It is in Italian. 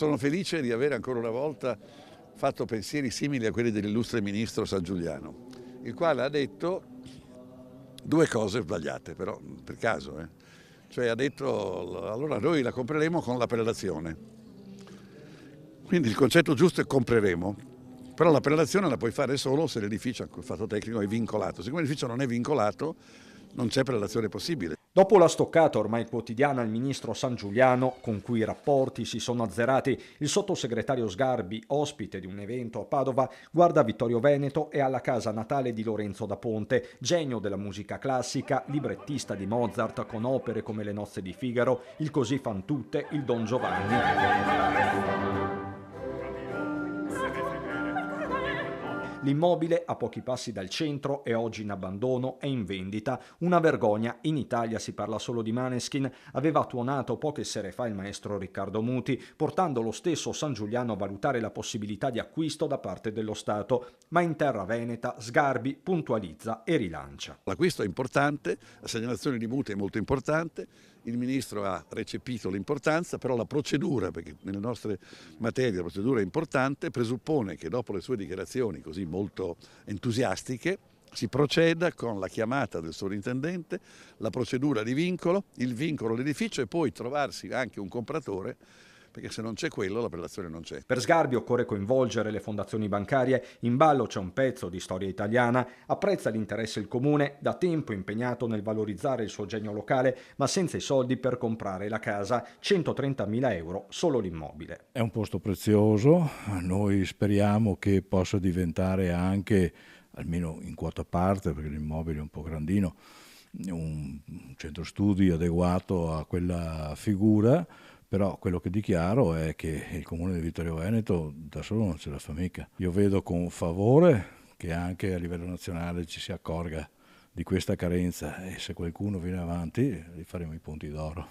Sono felice di avere ancora una volta fatto pensieri simili a quelli dell'illustre ministro Sangiuliano, il quale ha detto due cose sbagliate, però per caso. Cioè ha detto, allora noi la compreremo con la prelazione. Quindi il concetto giusto è compreremo, però la prelazione la puoi fare solo se l'edificio a fatto tecnico è vincolato. Siccome l'edificio non è vincolato, non c'è prelazione possibile. Dopo la stoccata ormai quotidiana al ministro Sangiuliano, con cui i rapporti si sono azzerati, il sottosegretario Sgarbi, ospite di un evento a Padova, guarda Vittorio Veneto e alla casa natale di Lorenzo da Ponte, genio della musica classica, librettista di Mozart con opere come Le nozze di Figaro, il Così fan tutte, il Don Giovanni. L'immobile, a pochi passi dal centro, è oggi in abbandono e in vendita. Una vergogna, in Italia si parla solo di Maneskin, aveva tuonato poche sere fa il maestro Riccardo Muti, portando lo stesso Sangiuliano a valutare la possibilità di acquisto da parte dello Stato. Ma in terra veneta Sgarbi puntualizza e rilancia. L'acquisto è importante, la segnalazione di Muti è molto importante, il ministro ha recepito l'importanza, però la procedura, perché nelle nostre materie la procedura è importante, presuppone che dopo le sue dichiarazioni così molto entusiastiche si proceda con la chiamata del sovrintendente, la procedura di vincolo, il vincolo all'edificio e poi trovarsi anche un compratore, perché se non c'è quello la prelazione non c'è. Per Sgarbi occorre coinvolgere le fondazioni bancarie, in ballo c'è un pezzo di storia italiana, apprezza l'interesse il comune, da tempo impegnato nel valorizzare il suo genio locale, ma senza i soldi per comprare la casa, 130.000 euro solo l'immobile. È un posto prezioso, noi speriamo che possa diventare anche, almeno in quota parte, perché l'immobile è un po' grandino, un centro studi adeguato a quella figura. Però quello che dichiaro è che il comune di Vittorio Veneto da solo non ce la fa mica. Io vedo con favore che anche a livello nazionale ci si accorga di questa carenza e se qualcuno viene avanti gli faremo i punti d'oro.